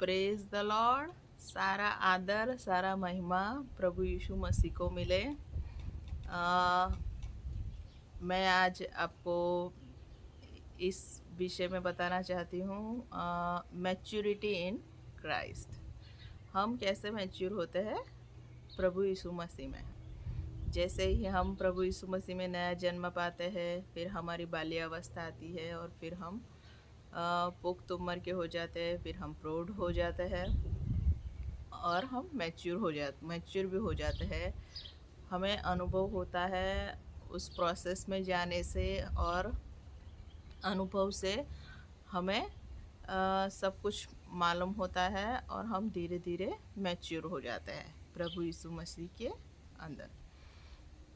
Praise the Lord. सारा आदर सारा महिमा प्रभु यीशु मसीह को मिले। मैं आज आपको इस विषय में बताना चाहती हूँ, मैच्योरिटी इन क्राइस्ट। हम कैसे मैच्योर होते हैं प्रभु यीशु मसीह में। जैसे ही हम प्रभु यीशु मसीह में नया जन्म पाते हैं, फिर हमारी बाल्यावस्था आती है और फिर हम पुख्त उम्र के हो जाते हैं, फिर हम प्रौढ़ हो जाते हैं और हम मैच्योर भी हो जाते हैं। हमें अनुभव होता है उस प्रोसेस में जाने से, और अनुभव से हमें सब कुछ मालूम होता है और हम धीरे धीरे मैच्योर हो जाते हैं प्रभु यीशु मसीह के अंदर।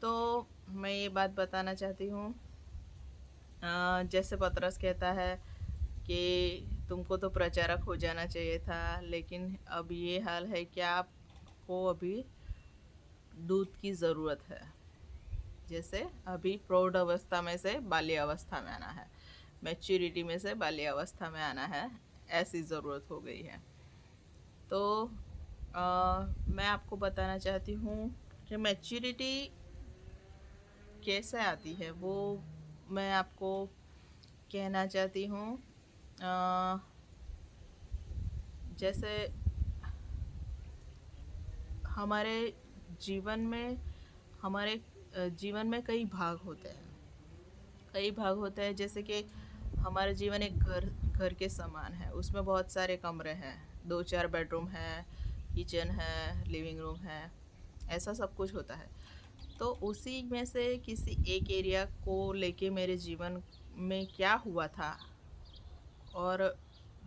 तो मैं ये बात बताना चाहती हूँ, जैसे पतरस कहता है कि तुमको तो प्रचारक हो जाना चाहिए था, लेकिन अब ये हाल है कि आपको अभी दूध की ज़रूरत है। जैसे अभी प्रौढ़ अवस्था में से बाल्य अवस्था में आना है, मैच्योरिटी में से बाल्य अवस्था में आना है, ऐसी ज़रूरत हो गई है। तो मैं आपको बताना चाहती हूँ कि मैच्योरिटी कैसे आती है, वो मैं आपको कहना चाहती हूँ। जैसे हमारे जीवन में हमारे जीवन में कई भाग होते हैं। जैसे कि हमारा जीवन एक घर के समान है। उसमें बहुत सारे कमरे हैं, 2-4 बेडरूम है, किचन है, लिविंग रूम है, ऐसा सब कुछ होता है। तो उसी में से किसी एक एरिया को लेके मेरे जीवन में क्या हुआ था और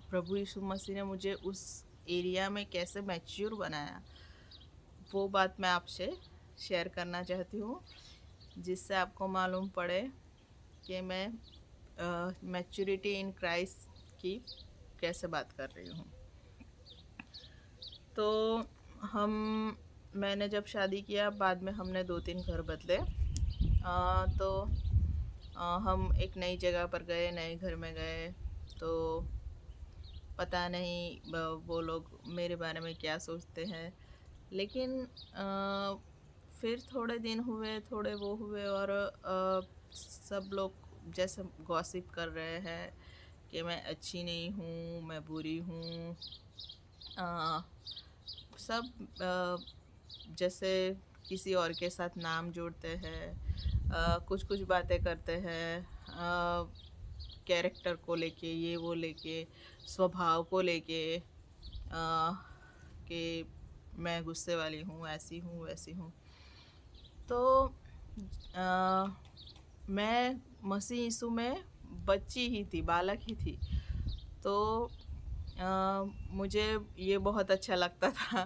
प्रभु यीशु मसीह ने मुझे उस एरिया में कैसे मैच्योर बनाया, वो बात मैं आपसे शेयर करना चाहती हूँ, जिससे आपको मालूम पड़े कि मैं मैच्योरिटी इन क्राइस्ट की कैसे बात कर रही हूँ। तो मैंने जब शादी किया, बाद में हमने 2-3 घर बदले। तो हम एक नई जगह पर गए, नए घर में गए, तो पता नहीं वो लोग मेरे बारे में क्या सोचते हैं। लेकिन फिर थोड़े दिन हुए, थोड़े वो हुए, और सब लोग जैसे गॉसिप कर रहे हैं कि मैं अच्छी नहीं हूँ, मैं बुरी हूँ। सब जैसे किसी और के साथ नाम जोड़ते हैं, कुछ कुछ बातें करते हैं, कैरेक्टर को लेके, ये वो लेके, स्वभाव को लेके, कि मैं गुस्से वाली हूँ, ऐसी हूँ, वैसी हूँ। तो मैं मसीह यीशु में बच्ची ही थी, बालक ही थी। तो मुझे ये बहुत अच्छा लगता था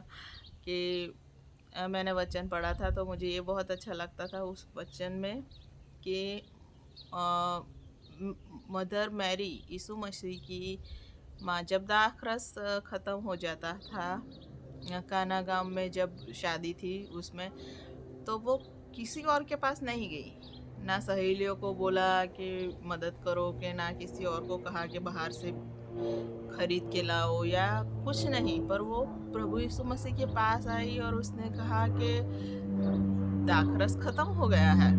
कि मैंने वचन पढ़ा था, तो मुझे ये बहुत अच्छा लगता था उस वचन में कि मदर मैरी, यीशु मसीह की माँ, जब दाखरस ख़त्म हो जाता था काना गांव में, जब शादी थी उसमें, तो वो किसी और के पास नहीं गई। ना सहेलियों को बोला कि मदद करो, कि ना किसी और को कहा कि बाहर से खरीद के लाओ या कुछ नहीं, पर वो प्रभु यीशु मसीह के पास आई और उसने कहा कि दाखरस खत्म हो गया है।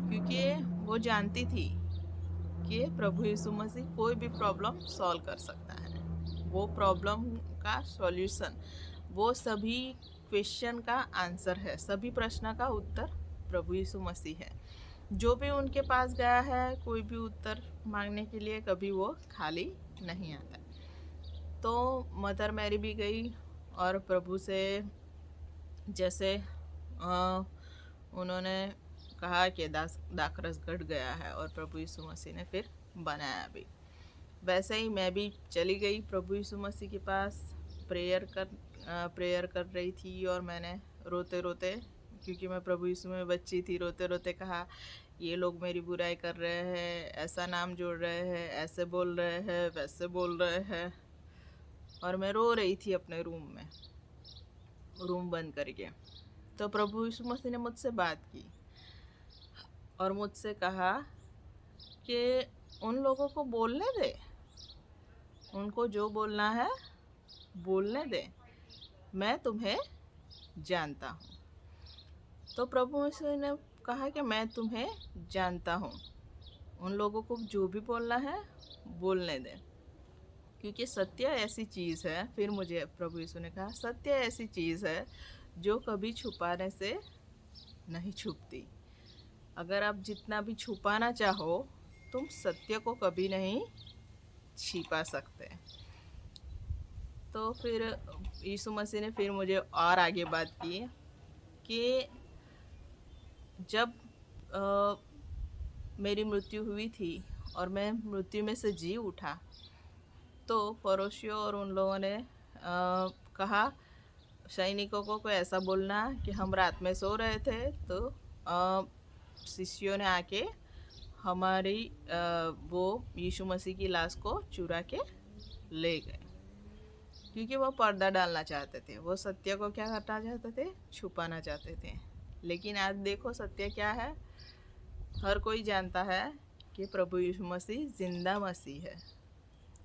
क्योंकि वो जानती थी कि प्रभु यीशु मसीह कोई भी प्रॉब्लम सॉल्व कर सकता है। वो प्रॉब्लम का सॉल्यूशन, वो सभी क्वेश्चन का आंसर है, सभी प्रश्न का उत्तर प्रभु यीशु मसीह है। जो भी उनके पास गया है कोई भी उत्तर मांगने के लिए, कभी वो खाली नहीं आता। तो मदर मैरी भी गई और प्रभु से जैसे उन्होंने कहा कि दाखरस घट गया है, और प्रभु यीशु मसीह ने फिर बनाया भी। वैसे ही मैं भी चली गई प्रभु यीशु मसीह के पास, प्रेयर कर रही थी, और मैंने रोते रोते, क्योंकि मैं प्रभु यीशु में बच्ची थी, रोते रोते कहा, ये लोग मेरी बुराई कर रहे हैं, ऐसा नाम जोड़ रहे हैं, ऐसे बोल रहे हैं, वैसे बोल रहे हैं। और मैं रो रही थी अपने रूम में, रूम बंद करके। तो प्रभु यीशु मसीह ने मुझसे बात की और मुझसे कहा कि उन लोगों को बोलने दे, उनको जो बोलना है बोलने दे, मैं तुम्हें जानता हूँ। तो प्रभु यीशु ने कहा कि मैं तुम्हें जानता हूँ, उन लोगों को जो भी बोलना है बोलने दे, क्योंकि सत्य ऐसी चीज़ है। फिर मुझे प्रभु यीशु ने कहा, सत्य ऐसी चीज़ है जो कभी छुपाने से नहीं छुपती। अगर आप जितना भी छुपाना चाहो, तुम सत्य को कभी नहीं छिपा सकते। तो फिर यीशु मसीह ने फिर मुझे और आगे बात की कि जब मेरी मृत्यु हुई थी और मैं मृत्यु में से जी उठा, तो फरोशियों और उन लोगों ने कहा सैनिकों को ऐसा बोलना कि हम रात में सो रहे थे, तो शिष्यों ने आके हमारी वो यीशु मसीह की लाश को चुरा के ले गए, क्योंकि वो पर्दा डालना चाहते थे। वो सत्य को क्या करना चाहते थे? छुपाना चाहते थे। लेकिन आज देखो सत्य क्या है, हर कोई जानता है कि प्रभु यीशु मसीह जिंदा मसीह है,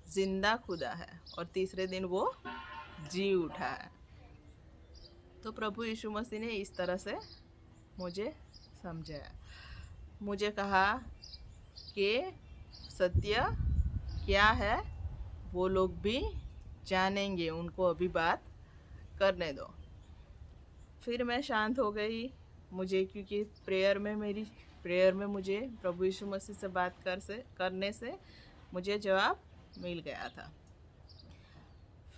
जिंदा खुदा है, और तीसरे दिन वो जी उठा है। तो प्रभु यीशु मसीह ने इस तरह से मुझे समझाया, मुझे कहा कि सत्य क्या है वो लोग भी जानेंगे, उनको अभी बात करने दो। फिर मैं शांत हो गई, मुझे क्योंकि प्रेयर में मुझे प्रभु यीशु मसीह से बात करने से मुझे जवाब मिल गया था।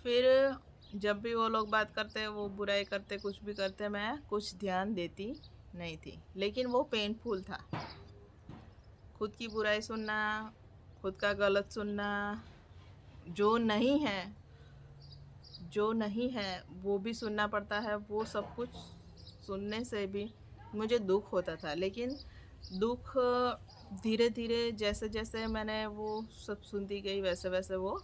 फिर जब भी वो लोग बात करते, वो बुराई करते, कुछ भी करते, मैं कुछ ध्यान देती नहीं थी। लेकिन वो पेनफुल था, खुद की बुराई सुनना, खुद का गलत सुनना, जो नहीं है वो भी सुनना पड़ता है। वो सब कुछ सुनने से भी मुझे दुख होता था। लेकिन दुख धीरे धीरे जैसे जैसे मैंने वो सब सुनती गई, वैसे वैसे वो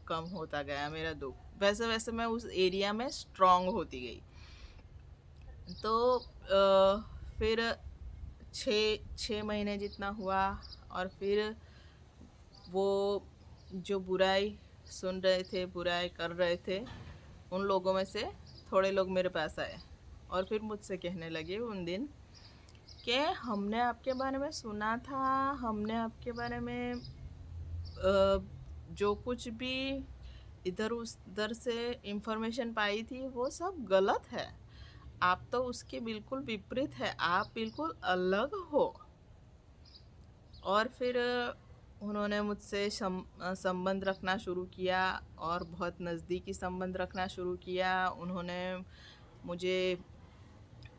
कम होता गया मेरा दुख, वैसे वैसे मैं उस एरिया में स्ट्रांग होती गई। तो फिर 6 महीने जितना हुआ, और फिर वो जो बुराई सुन रहे थे, बुराई कर रहे थे, उन लोगों में से थोड़े लोग मेरे पास आए और फिर मुझसे कहने लगे उन दिन कि हमने आपके बारे में सुना था, हमने आपके बारे में जो कुछ भी इधर उधर से इंफॉर्मेशन पाई थी वो सब गलत है, आप तो उसके बिल्कुल विपरीत है, आप बिल्कुल अलग हो। और फिर उन्होंने मुझसे संबंध रखना शुरू किया और बहुत नज़दीकी संबंध रखना शुरू किया। उन्होंने मुझे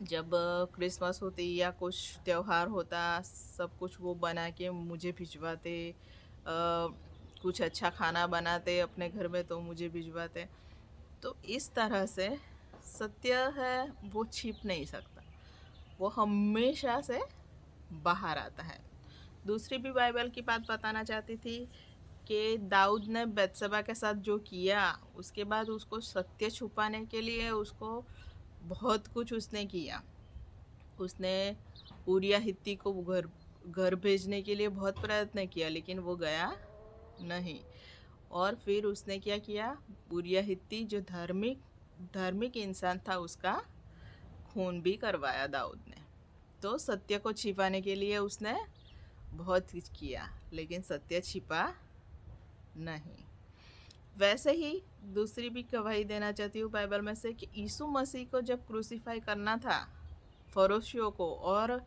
जब क्रिसमस होती या कुछ त्यौहार होता, सब कुछ वो बना के मुझे भिजवाते, कुछ अच्छा खाना बनाते अपने घर में तो मुझे भिजवाते। तो इस तरह से सत्य है वो छिप नहीं सकता, वो हमेशा से बाहर आता है। दूसरी भी बाइबल की बात बताना चाहती थी कि दाऊद ने बत्सबा के साथ जो किया, उसके बाद उसको सत्य छुपाने के लिए उसको बहुत कुछ उसने किया। उसने उरिया हित्ती को घर भेजने के लिए बहुत प्रयत्न किया, लेकिन वो गया नहीं। और फिर उसने क्या किया, उरिया हित्ती जो धार्मिक इंसान था, उसका खून भी करवाया दाऊद ने। तो सत्य को छिपाने के लिए उसने बहुत कुछ किया, लेकिन सत्य छिपा नहीं। वैसे ही दूसरी भी गवाही देना चाहती हूँ बाइबल में से कि यीशु मसीह को जब क्रूसीफाई करना था, फरोशियों को और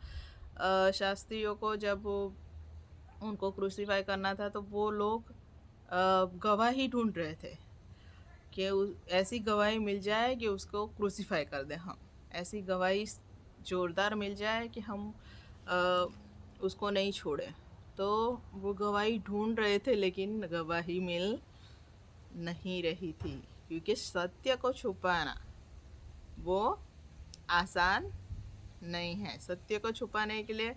शास्त्रियों को जब उनको क्रूसीफाई करना था, तो वो लोग गवाही ढूंढ रहे थे कि ऐसी गवाही मिल जाए कि उसको क्रूसीफाई कर दें, हम ऐसी गवाही जोरदार मिल जाए कि हम उसको नहीं छोड़े। तो वो गवाही ढूंढ रहे थे, लेकिन गवाही मिल नहीं रही थी, क्योंकि सत्य को छुपाना वो आसान नहीं है। सत्य को छुपाने के लिए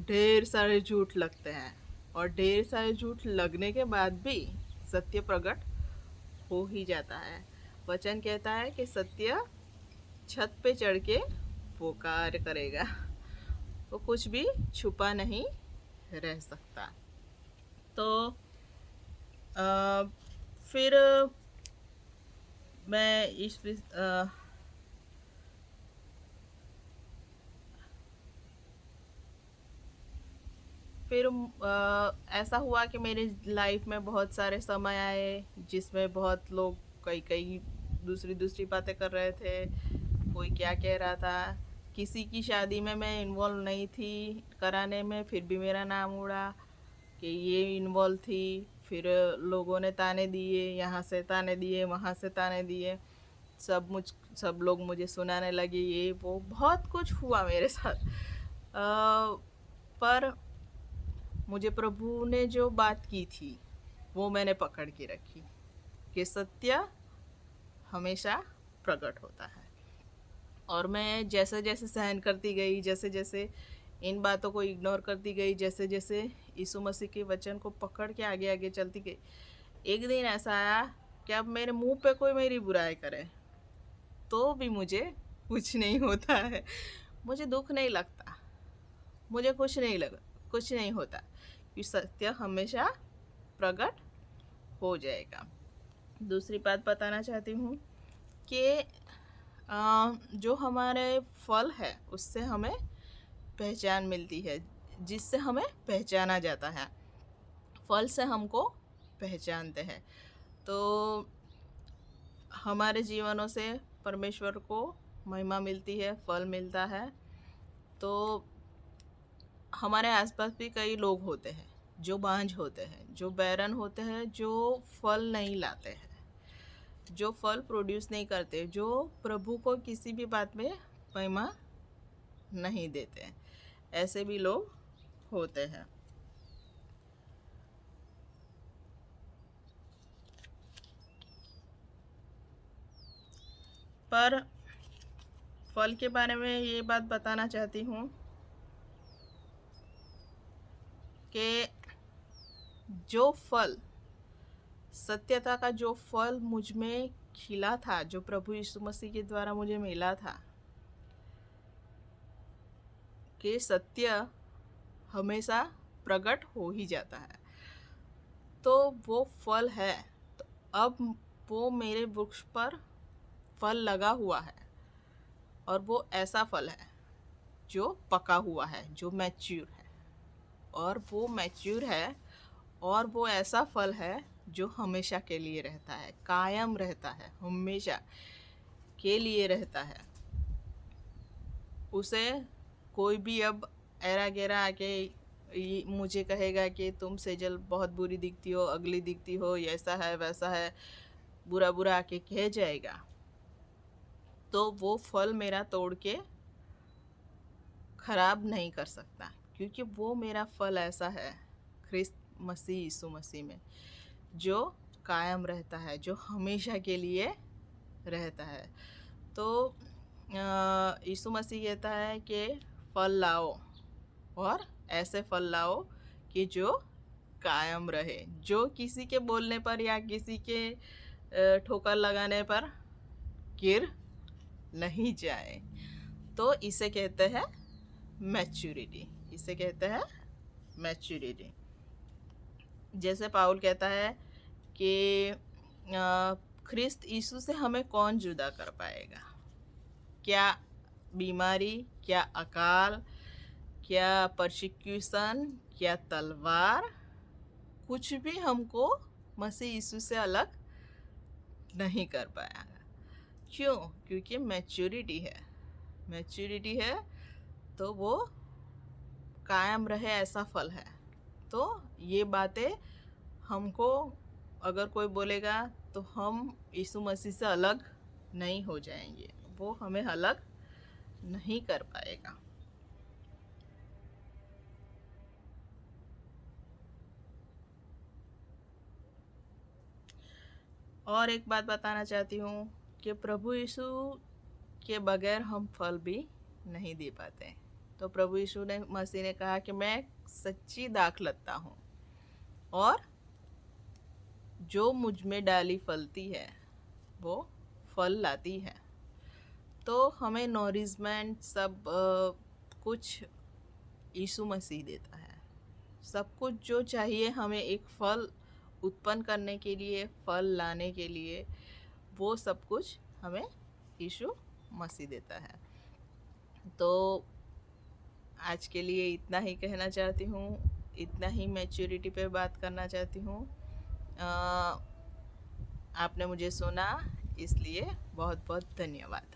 ढेर सारे झूठ लगते हैं, और ढेर सारे झूठ लगने के बाद भी सत्य प्रकट हो ही जाता है। वचन कहता है कि सत्य छत पे चढ़ के पुकार करेगा, वो कुछ भी छुपा नहीं रह सकता। तो फिर मैं फिर ऐसा हुआ कि मेरी लाइफ में बहुत सारे समय आए जिसमें बहुत लोग कई कई दूसरी दूसरी बातें कर रहे थे, कोई क्या कह रहा था। किसी की शादी में मैं इन्वॉल्व नहीं थी कराने में, फिर भी मेरा नाम उड़ा कि ये इन्वॉल्व थी। फिर लोगों ने ताने दिए, यहाँ से ताने दिए, वहाँ से ताने दिए, सब लोग मुझे सुनाने लगे, ये वो बहुत कुछ हुआ मेरे साथ। पर मुझे प्रभु ने जो बात की थी वो मैंने पकड़ के रखी कि सत्य हमेशा प्रकट होता है। और मैं जैसे जैसे सहन करती गई, जैसे जैसे इन बातों को इग्नोर करती गई, जैसे जैसे यीशु मसीह के वचन को पकड़ के आगे आगे चलती गई, एक दिन ऐसा आया कि अब मेरे मुंह पे कोई मेरी बुराई करे तो भी मुझे कुछ नहीं होता है, मुझे दुख नहीं लगता, मुझे कुछ नहीं होता, कि सत्य हमेशा प्रकट हो जाएगा। दूसरी बात बताना चाहती हूँ कि जो हमारे फल है उससे हमें पहचान मिलती है, जिससे हमें पहचाना जाता है। फल से हमको पहचानते हैं, तो हमारे जीवनों से परमेश्वर को महिमा मिलती है, फल मिलता है। तो हमारे आसपास भी कई लोग होते हैं जो बांझ होते हैं, जो बैरन होते हैं, जो फल नहीं लाते हैं, जो फल प्रोड्यूस नहीं करते, जो प्रभु को किसी भी बात में महिमा नहीं देते, ऐसे भी लोग होते हैं। पर फल के बारे में ये बात बताना चाहती हूँ कि जो फल, सत्यता का जो फल मुझ में खिला था, जो प्रभु यीशु मसीह के द्वारा मुझे मिला था, कि सत्य हमेशा प्रकट हो ही जाता है, तो वो फल है। तो अब वो मेरे वृक्ष पर फल लगा हुआ है, और वो ऐसा फल है जो पका हुआ है, जो मैच्योर है, और वो मैच्योर है, और वो ऐसा फल है जो हमेशा के लिए रहता है, कायम रहता है, हमेशा के लिए रहता है। उसे कोई भी अब ऐरा गैरा आके मुझे कहेगा कि तुम सेजल बहुत बुरी दिखती हो, अगली दिखती हो, ऐसा है वैसा है, बुरा बुरा आके कह जाएगा, तो वो फल मेरा तोड़ के खराब नहीं कर सकता, क्योंकि वो मेरा फल ऐसा है ख्रिस्त मसीह, यीशु मसीह में, जो कायम रहता है, जो हमेशा के लिए रहता है। तो यीशु मसीह कहता है कि फल लाओ, और ऐसे फल लाओ कि जो कायम रहे, जो किसी के बोलने पर या किसी के ठोकर लगाने पर गिर नहीं जाए। तो इसे कहते हैं मैच्योरिटी, इसे कहते हैं मैच्योरिटी। जैसे पाउल कहता है कि ख्रिस्त यीशु से हमें कौन जुदा कर पाएगा, क्या बीमारी, क्या अकाल, क्या परसिक्यूशन, क्या तलवार, कुछ भी हमको मसीह यीशु से अलग नहीं कर पाएगा। क्यों? क्योंकि मैच्योरिटी है, मैच्योरिटी है, तो वो कायम रहे ऐसा फल है। तो ये बातें हमको, अगर कोई बोलेगा तो हम यीशु मसीह से अलग नहीं हो जाएंगे, वो हमें अलग नहीं कर पाएगा। और एक बात बताना चाहती हूँ कि प्रभु यीशु के बगैर हम फल भी नहीं दे पाते। तो प्रभु यीशु ने मसीह ने कहा कि मैं सच्ची दाखलता हूँ, और जो मुझ में डाली फलती है वो फल लाती है। तो हमें नॉरिशमेंट सब कुछ यीशु मसीह देता है, सब कुछ जो चाहिए हमें एक फल उत्पन्न करने के लिए, फल लाने के लिए, वो सब कुछ हमें यीशु मसीह देता है। तो आज के लिए इतना ही कहना चाहती हूँ, इतना ही मैच्योरिटी पे बात करना चाहती हूँ। आपने मुझे सुना, इसलिए बहुत बहुत धन्यवाद।